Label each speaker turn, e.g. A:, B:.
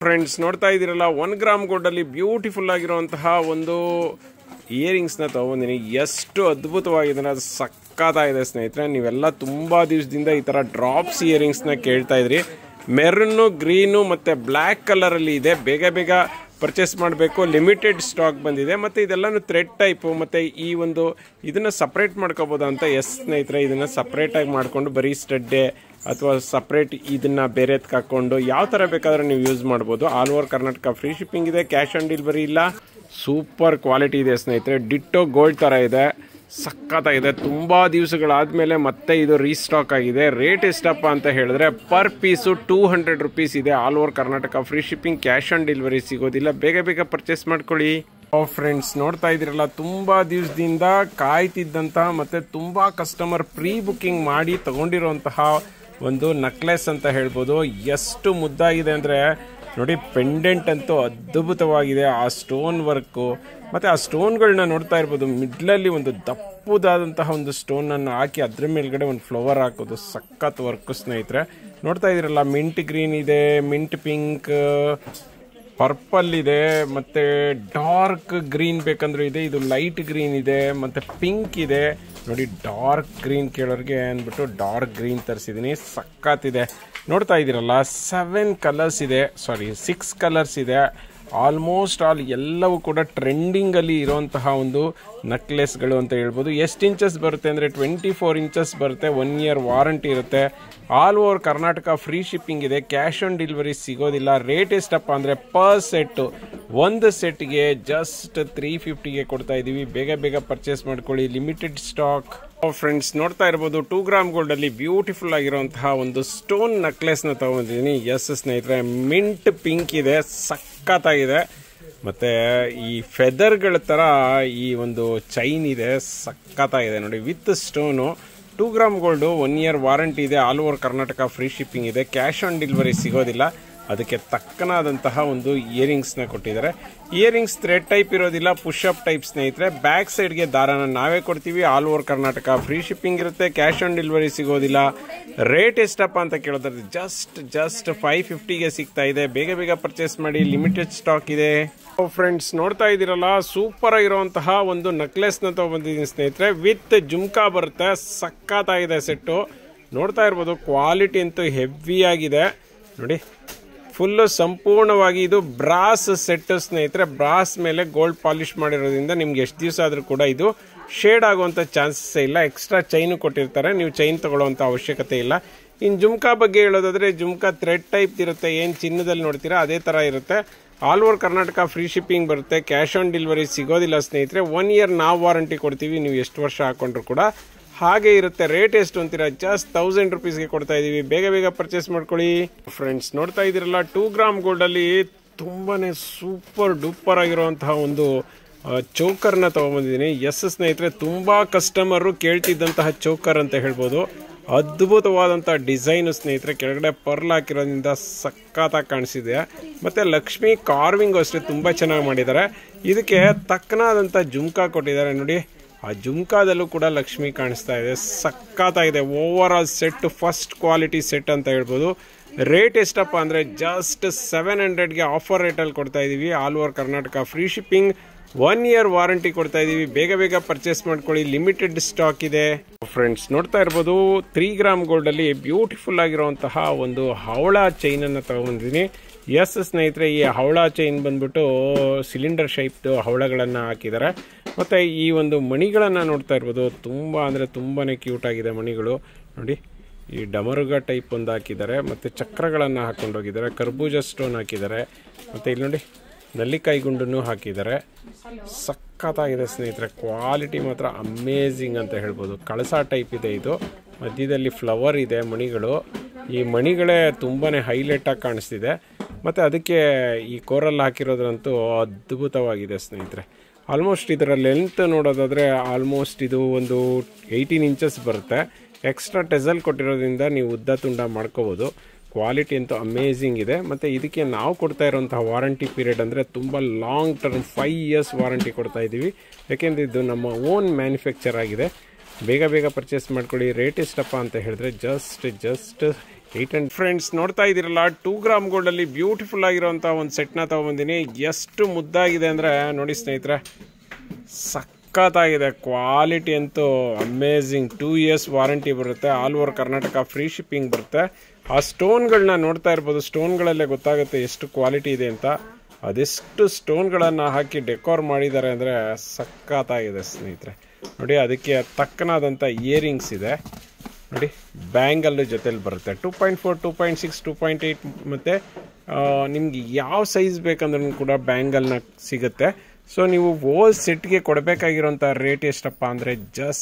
A: Friends ನೋಡ್ತಾ ಇದ್ದೀರಲ್ಲ 1 gram gold ಅಲ್ಲಿ ಬ್ಯೂಟಿಫುಲ್ ಆಗಿರುವಂತಹ ಒಂದು ಇಯರಿಂಗ್ಸ್ ನ ತಗೊಂಡಿನಿ. ಎಷ್ಟು ಅದ್ಭುತವಾಗಿದೆ ಅದು, ಸಕ್ಕತ್ತಾಗಿದೆ ಸ್ನೇಹಿತರೆ. ನೀವೆಲ್ಲ ತುಂಬಾ ದಿವಸದಿಂದ ಈ ತರ ಡ್ರಾಪ್ಸ್ ಇಯರಿಂಗ್ಸ್ ನ ಕೇಳ್ತಾ ಇದ್ರಿ. ಮೆರೂನ್, ಗ್ರೀನು ಮತ್ತೆ ಬ್ಲ್ಯಾಕ್ ಕಲರ್ ಅಲ್ಲಿ ಇದೆ. ಬೇಗ ಬೇಗ ಪರ್ಚೇಸ್ ಮಾಡಬೇಕು, ಲಿಮಿಟೆಡ್ ಸ್ಟಾಕ್ ಬಂದಿದೆ. ಮತ್ತೆ ಇದೆಲ್ಲಾನು ಥ್ರೆಡ್ ಟೈಪ್. ಮತ್ತೆ ಈ ಒಂದು ಇದನ್ನ ಸಪರೇಟ್ ಮಾಡ್ಕೋಬಹುದು ಅಂತ. ಸ್ನೇಹಿತರೆ, ಇದನ್ನ ಸಪರೇಟ್ ಆಗಿ ಮಾಡ್ಕೊಂಡು ಬರೀ ಸ್ಟಡ್ಡೆ ಅಥವಾ ಸಪ್ರೇಟ್ ಇದನ್ನ ಬೇರೆ ಹಾಕೊಂಡು ಯಾವ ತರ ಬೇಕಾದ್ರೆ ನೀವು ಯೂಸ್ ಮಾಡಬಹುದು. All over Karnataka free shipping ಇದೆ, ಕ್ಯಾಶ್ ಆನ್ ಡೆಲಿವರಿ ಇಲ್ಲ. ಸೂಪರ್ ಕ್ವಾಲಿಟಿ ಇದೆ ಸ್ನೇಹಿತರೆ, ಡಿಟ್ಟೋ ಗೋಲ್ಡ್ ತರ ಇದೆ, ಸಕ್ಕತ್ತಾಗಿದೆ. ತುಂಬಾ ದಿವಸಗಳಾದ್ಮೇಲೆ ಮತ್ತೆ ಇದು ರೀಸ್ಟಾಕ್ ಆಗಿದೆ. ರೇಟ್ ಎಷ್ಟಪ್ಪ ಅಂತ ಹೇಳಿದ್ರೆ ಪರ್ ಪೀಸು 200 ರುಪೀಸ್ ಇದೆ. All over Karnataka free shipping, cash on delivery ಸಿಗೋದಿಲ್ಲ. ಬೇಗ ಬೇಗ ಪರ್ಚೇಸ್ ಮಾಡ್ಕೊಳ್ಳಿ. ಫ್ರೆಂಡ್ಸ್ ನೋಡ್ತಾ ಇದ್ದೀರಲ್ಲ, ತುಂಬಾ ದಿವಸದಿಂದ ಕಾಯ್ತಿದ್ದಂತಹ ಮತ್ತೆ ತುಂಬಾ ಕಸ್ಟಮರ್ ಪ್ರೀ ಬುಕಿಂಗ್ ಮಾಡಿ ತಗೊಂಡಿರುವಂತಹ ಒಂದು ನೆಕ್ಲೆಸ್ ಅಂತ ಹೇಳ್ಬೋದು. ಎಷ್ಟು ಮುದ್ದಾಗಿದೆ ಅಂದ್ರೆ ನೋಡಿ, ಪೆಂಡೆಂಟ್ ಅಂತೂ ಅದ್ಭುತವಾಗಿದೆ. ಆ ಸ್ಟೋನ್ ವರ್ಕು ಮತ್ತೆ ಆ ಸ್ಟೋನ್ಗಳನ್ನ ನೋಡ್ತಾ ಇರ್ಬೋದು. ಮಿಡ್ಲಲ್ಲಿ ಒಂದು ದಪ್ಪದಾದಂತಹ ಒಂದು ಸ್ಟೋನ್ ಅನ್ನು ಹಾಕಿ ಅದ್ರ ಮೇಲ್ಗಡೆ ಒಂದು ಫ್ಲವರ್ ಹಾಕೋದು, ಸಖತ್ ವರ್ಕ್ ಸ್ನೇಹಿತರೆ. ನೋಡ್ತಾ ಇದ್ದೀರಲ್ಲ, ಮಿಂಟ್ ಗ್ರೀನ್ ಇದೆ, ಮಿಂಟ್ ಪಿಂಕ್, ಪರ್ಪಲ್ ಇದೆ, ಮತ್ತೆ ಡಾರ್ಕ್ ಗ್ರೀನ್ ಬೇಕಂದ್ರೂ ಇದೆ. ಇದು ಲೈಟ್ ಗ್ರೀನ್ ಇದೆ, ಮತ್ತೆ ಪಿಂಕ್ ಇದೆ. ನೋಡಿ, ಡಾರ್ಕ್ ಗ್ರೀನ್ ಕೇಳೋರಿಗೆ ಅಂದ್ಬಿಟ್ಟು ಡಾರ್ಕ್ ಗ್ರೀನ್ ತರಿಸಿದೀನಿ, ಸಕ್ಕತ್ತಿದೆ. ನೋಡ್ತಾ ಇದ್ದೀರಲ್ಲ, 7 ಕಲರ್ಸ್ ಇದೆ, 6 ಕಲರ್ಸ್ ಇದೆ. ಆಲ್ಮೋಸ್ಟ್ ಆಲ್ ಎಲ್ಲವೂ ಕೂಡ ಟ್ರೆಂಡಿಂಗ್ ಅಲ್ಲಿ ಇರುವಂತಹ ಒಂದು ನೆಕ್ಲೆಸ್ಗಳು ಅಂತ ಹೇಳ್ಬೋದು. ಎಷ್ಟು ಇಂಚಸ್ ಬರುತ್ತೆ ಅಂದ್ರೆ 24 ಇಂಚಸ್ ಬರುತ್ತೆ. 1 ಇಯರ್ ವಾರಂಟಿ ಇರುತ್ತೆ. All over Karnataka free shipping ಇದೆ, ಕ್ಯಾಶ್ ಆನ್ ಡೆಲಿವರಿ ಸಿಗೋದಿಲ್ಲ. ರೇಟ್ ಎಷ್ಟಪ್ಪ ಅಂದ್ರೆ ಪರ್ ಸೆಟ್, ಒಂದು ಸೆಟ್ಗೆ ಜಸ್ಟ್ 350ಗೆ ಕೊಡ್ತಾ ಇದೀವಿ. ಬೇಗ ಬೇಗ ಪರ್ಚೇಸ್ ಮಾಡ್ಕೊಳ್ಳಿ, ಲಿಮಿಟೆಡ್ ಸ್ಟಾಕ್. ಫ್ರೆಂಡ್ಸ್ ನೋಡ್ತಾ ಇರಬಹುದು, 2 ಗ್ರಾಮ್ ಗೋಲ್ಡ್ ಅಲ್ಲಿ ಬ್ಯೂಟಿಫುಲ್ ಆಗಿರುವಂತಹ ಒಂದು ಸ್ಟೋನ್ ನೆಕ್ಲೆಸ್ ನ ತಗೊಂಡಿದ್ದೀನಿ. ಸ್ನೇಹಿತರೆ, ಮಿಂಟ್ ಪಿಂಕ್ ಇದೆ, ಸಕ್ಕತ್ತಾಗಿದೆ. ಮತ್ತೆ ಈ ಫೆದರ್ಗಳ ತರ ಈ ಒಂದು ಚೈನ್ ಇದೆ, ಸಕ್ಕತ್ತಾಗಿದೆ ನೋಡಿ, with stone. 2 gram gold, 1 year warranty ಇದೆ. All over Karnataka free shipping ಇದೆ, ಕ್ಯಾಶ್ ಆನ್ ಡೆಲಿವರಿ ಸಿಗೋದಿಲ್ಲ. ಅದಕ್ಕೆ ತಕ್ಕನಾದಂತಹ ಒಂದು ಇಯರಿಂಗ್ಸ್ ನ ಕೊಟ್ಟಿದ್ದಾರೆ. ಇಯರಿಂಗ್ಸ್ ಥ್ರೆಡ್ ಟೈಪ್ ಇರೋದಿಲ್ಲ, ಪುಷ್ ಅಪ್ ಟೈಪ್ ಸ್ನೇಹಿತರೆ. ಬ್ಯಾಕ್ ಸೈಡ್ಗೆ ದಾರನ ನಾವೇ ಕೊಡ್ತೀವಿ. All over Karnataka free shipping ಇರುತ್ತೆ, ಕ್ಯಾಶ್ ಆನ್ ಡೆಲಿವರಿ ಸಿಗೋದಿಲ್ಲ. ರೇಟ್ ಎಷ್ಟಪ್ಪ ಅಂತ ಕೇಳಿದ್ರೆ ಜಸ್ಟ್ 550ಗೆ ಸಿಗ್ತಾ ಇದೆ. ಬೇಗ ಬೇಗ ಪರ್ಚೇಸ್ ಮಾಡಿ, ಲಿಮಿಟೆಡ್ ಸ್ಟಾಕ್ ಇದೆ. ಫ್ರೆಂಡ್ಸ್ ನೋಡ್ತಾ ಇದ್ದೀರಲ್ಲ, ಸೂಪರ್ ಆಗಿರುವಂತಹ ಒಂದು ನೆಕ್ಲೆಸ್ ನ ತಗೊಂಡಿದ್ದೀನಿ ಸ್ನೇಹಿತರೆ. ವಿತ್ ಜುಮ್ಕಾ ಬರುತ್ತೆ, ಸಕ್ಕತ್ತಾಗಿದೆ ಸೆಟ್ಟು. ನೋಡ್ತಾ ಇರ್ಬೋದು, ಕ್ವಾಲಿಟಿ ಅಂತೂ ಹೆವಿ ಆಗಿದೆ ನೋಡಿ. ಫುಲ್ ಸಂಪೂರ್ಣವಾಗಿ ಇದು ಬ್ರಾಸ್ ಸೆಟ್ ಸ್ನೇಹಿತರೆ. ಬ್ರಾಸ್ ಮೇಲೆ ಗೋಲ್ಡ್ ಪಾಲಿಶ್ ಮಾಡಿರೋದ್ರಿಂದ ನಿಮ್ಗೆ ಎಷ್ಟು ದಿವಸ ಆದ್ರೂ ಕೂಡ ಇದು ಶೇಡ್ ಆಗುವಂತ ಚಾನ್ಸಸ್ ಇಲ್ಲ. ಎಕ್ಸ್ಟ್ರಾ ಚೈನ್ ಕೊಟ್ಟಿರ್ತಾರೆ, ನೀವು ಚೈನ್ ತಗೊಳ್ಳುವಂತ ಅವಶ್ಯಕತೆ ಇಲ್ಲ. ಇನ್ ಜುಮ್ಕಾ ಬಗ್ಗೆ ಹೇಳೋದಾದ್ರೆ, ಜುಮ್ಕಾ ಥ್ರೆಡ್ ಟೈಪ್ ಇರುತ್ತೆ. ಏನ್ ಚಿನ್ನದಲ್ಲಿ ನೋಡ್ತೀರಾ ಅದೇ ತರ ಇರುತ್ತೆ. All over Karnataka free shipping ಬರುತ್ತೆ, ಕ್ಯಾಶ್ ಆನ್ ಡೆಲಿವರಿ ಸಿಗೋದಿಲ್ಲ ಸ್ನೇಹಿತರೆ. 1 ಇಯರ್ ನಾವು ವಾರಂಟಿ ಕೊಡ್ತೀವಿ, ನೀವು ಎಷ್ಟು ವರ್ಷ ಹಾಕೊಂಡ್ರು ಕೂಡ ಹಾಗೆ ಇರುತ್ತೆ. ರೇಟ್ ಎಷ್ಟು ಅಂತೀರಾ? ಜಸ್ಟ್ 1000 ರುಪೀಸ್ಗೆ ಕೊಡ್ತಾ ಇದೀವಿ. ಬೇಗ ಬೇಗ ಪರ್ಚೇಸ್ ಮಾಡ್ಕೊಳ್ಳಿ. ಫ್ರೆಂಡ್ಸ್ ನೋಡ್ತಾ ಇದೀರಲ್ಲ, 2 ಗ್ರಾಮ್ ಗೋಲ್ಡ್ ಅಲ್ಲಿ ತುಂಬಾನೇ ಸೂಪರ್ ಡೂಪರ್ ಆಗಿರುವಂತಹ ಒಂದು ಚೋಕರ್ ನ ತಗೊಂಡ್ಬಂದಿದ್ದೀನಿ. ಸ್ನೇಹಿತರೆ, ತುಂಬಾ ಕಸ್ಟಮರ್ ಕೇಳ್ತಿದ್ದಂತಹ ಚೋಕರ್ ಅಂತ ಹೇಳ್ಬೋದು. ಅದ್ಭುತವಾದಂತಹ ಡಿಸೈನ್ ಸ್ನೇಹಿತರೆ. ಕೆಳಗಡೆ ಪರ್ಲ್ ಹಾಕಿರೋದ್ರಿಂದ ಸಕ್ಕತ್ತಾಗಿ ಕಾಣಿಸಿದೆ. ಮತ್ತೆ ಲಕ್ಷ್ಮಿ ಕಾರ್ವಿಂಗ್ ಅಷ್ಟೇ ತುಂಬಾ ಚೆನ್ನಾಗಿ ಮಾಡಿದ್ದಾರೆ. ಇದಕ್ಕೆ ತಕ್ಕನಾದಂತ ಜುಮ್ಕಾ ಕೊಟ್ಟಿದ್ದಾರೆ ನೋಡಿ. ಆ ಜುಮ್ಕಾದಲ್ಲೂ ಕೂಡ ಲಕ್ಷ್ಮಿ ಕಾಣಿಸ್ತಾ ಇದೆ, ಸಕ್ಕತ್ತಾಗಿದೆ. Over all set first quality set ಅಂತ ಹೇಳ್ಬೋದು. ರೇಟ್ ಎಷ್ಟಪ್ಪ ಅಂದ್ರೆ ಜಸ್ಟ್ 700ಗೆ ಆಫರ್ ರೇಟಲ್ಲಿ ಕೊಡ್ತಾ ಇದೀವಿ. All over Karnataka free shipping, 1 year warranty ಕೊಡ್ತಾ ಇದೀವಿ. ಬೇಗ ಬೇಗ ಪರ್ಚೇಸ್ ಮಾಡ್ಕೊಳ್ಳಿ, ಲಿಮಿಟೆಡ್ ಸ್ಟಾಕ್ ಇದೆ. ಫ್ರೆಂಡ್ಸ್ ನೋಡ್ತಾ ಇರ್ಬೋದು, 3 ಗ್ರಾಮ್ ಗೋಲ್ಡ್ ಅಲ್ಲಿ ಬ್ಯೂಟಿಫುಲ್ ಆಗಿರುವಂತಹ ಒಂದು ಹವಳ ಚೈನ್ ಅನ್ನ ತಗೊಂಡಿದ್ದೀನಿ. ಸ್ನೇಹಿತರೆ, ಈ ಹವಳ ಚೈನ್ ಬಂದ್ಬಿಟ್ಟು ಸಿಲಿಂಡರ್ ಶೇಪ್ ಹವಳಗಳನ್ನ ಹಾಕಿದ್ದಾರೆ. ಮತ್ತೆ ಈ ಒಂದು ಮಣಿಗಳನ್ನ ನೋಡ್ತಾ ಇರ್ಬೋದು, ತುಂಬಾ ಅಂದ್ರೆ ತುಂಬಾನೇ ಕ್ಯೂಟ್ ಆಗಿದೆ ಮಣಿಗಳು ನೋಡಿ. ಈ ಡಮರುಗ ಟೈಪ್ ಒಂದು ಹಾಕಿದ್ದಾರೆ, ಮತ್ತೆ ಚಕ್ರಗಳನ್ನ ಹಾಕೊಂಡೋಗಿದ್ದಾರೆ, ಕರ್ಬೂಜ ಸ್ಟೋನ್ ಹಾಕಿದ್ದಾರೆ, ಮತ್ತೆ ಇಲ್ಲಿ ನೋಡಿ ನಲ್ಲಿಕಾಯಿ ಗುಂಡನ್ನು ಹಾಕಿದ್ದಾರೆ. ಸಕ್ಕತ್ತಾಗಿದೆ ಸ್ನೇಹಿತರೆ, ಕ್ವಾಲಿಟಿ ಮಾತ್ರ ಅಮೇಝಿಂಗ್ ಅಂತ ಹೇಳ್ಬೋದು. ಕಳಸ ಟೈಪ್ ಇದೆ ಇದು, ಮಧ್ಯದಲ್ಲಿ ಫ್ಲವರ್ ಇದೆ ಮಣಿಗಳು. ಈ ಮಣಿಗಳೇ ತುಂಬಾನೇ ಹೈಲೈಟ್ ಆಗಿ ಕಾಣಿಸ್ತಿದೆ. ಮತ್ತೆ ಅದಕ್ಕೆ ಈ ಕೋರಲ್ ಹಾಕಿರೋದ್ರಂತೂ ಅದ್ಭುತವಾಗಿದೆ ಸ್ನೇಹಿತರೆ. ಆಲ್ಮೋಸ್ಟ್ ಇದರ ಲೆಂತ್ ನೋಡೋದಾದ್ರೆ ಆಲ್ಮೋಸ್ಟ್ ಇದು ಒಂದು 18 ಇಂಚಸ್ ಬರುತ್ತೆ. ಎಕ್ಸ್ಟ್ರಾ ಟೆಸಲ್ ಕೊಟ್ಟಿರೋದ್ರಿಂದ ನೀವು ಉದ್ದ ತುಂಡ ಮಾಡ್ಕೋಬಹುದು. ಕ್ವಾಲಿಟಿ ಅಂತೂ ಅಮೇಝಿಂಗ್ ಇದೆ. ಮತ್ತು ಇದಕ್ಕೆ ನಾವು ಕೊಡ್ತಾ ಇರುವಂತಹ ವಾರಂಟಿ ಪೀರಿಯಡ್ ಅಂದರೆ ತುಂಬ ಲಾಂಗ್ ಟರ್ಮ್ 5 ಇಯರ್ಸ್ ವಾರಂಟಿ ಕೊಡ್ತಾ ಇದ್ದೀವಿ. ಯಾಕೆಂದರೆ ಇದು ನಮ್ಮ ಓನ್ ಮ್ಯಾನುಫ್ಯಾಕ್ಚರ್ ಆಗಿದೆ. ಬೇಗ ಬೇಗ ಪರ್ಚೇಸ್ ಮಾಡ್ಕೊಳ್ಳಿ. ರೇಟ್ ಎಷ್ಟಪ್ಪ ಅಂತ ಹೇಳಿದ್ರೆ ಜಸ್ಟ್ 800 ಫ್ರೆಂಡ್ಸ್ ನೋಡ್ತಾ ಇದ್ದೀರಲ್ಲ 2 ಗ್ರಾಮ್ ಗೋಲ್ಡಲ್ಲಿ ಬ್ಯೂಟಿಫುಲ್ ಆಗಿರೋಂಥ ಒಂದು ಸೆಟ್ನ ತೊಗೊಂಬಂದಿನಿ. ಎಷ್ಟು ಮುದ್ದಾಗಿದೆ ಅಂದರೆ ನೋಡಿ ಸ್ನೇಹಿತರೆ, ಸಖತ್ತಾಗಿದೆ. ಕ್ವಾಲಿಟಿ ಅಂತೂ ಅಮೇಝಿಂಗ್. 2 ಇಯರ್ಸ್ ವಾರಂಟಿ ಬರುತ್ತೆ. All over Karnataka free shipping ಬರುತ್ತೆ. ಆ ಸ್ಟೋನ್ಗಳನ್ನ ನೋಡ್ತಾ ಇರ್ಬೋದು. ಸ್ಟೋನ್ಗಳಲ್ಲೇ ಗೊತ್ತಾಗುತ್ತೆ ಎಷ್ಟು ಕ್ವಾಲಿಟಿ ಇದೆ ಅಂತ. ಅದೆಷ್ಟು ಸ್ಟೋನ್ಗಳನ್ನು ಹಾಕಿ ಡೆಕೋರ್ ಮಾಡಿದ್ದಾರೆ ಅಂದರೆ ಸಖತ್ತಾಗಿದೆ ಸ್ನೇಹಿತರೆ. ನೋಡಿ, ಅದಕ್ಕೆ ತಕ್ಕನಾದಂಥ ಇಯರಿಂಗ್ಸ್ ಇದೆ ನೋಡಿ. ಬ್ಯಾಂಗಲ್ ಜೊತೆಲಿ ಬರುತ್ತೆ. 2.4, 2.6, 2.8 ಮತ್ತು ನಿಮ್ಗೆ ಯಾವ ಸೈಜ್ ಬೇಕಂದ್ರೂ ಕೂಡ ಬ್ಯಾಂಗಲ್ನ ಸಿಗುತ್ತೆ. ಸೊ ನೀವು ಹೋಲ್ ಸೆಟ್ಗೆ ಕೊಡಬೇಕಾಗಿರೋಂಥ ರೇಟ್ ಎಷ್ಟಪ್ಪ ಅಂದರೆ ಜಸ್ಟ್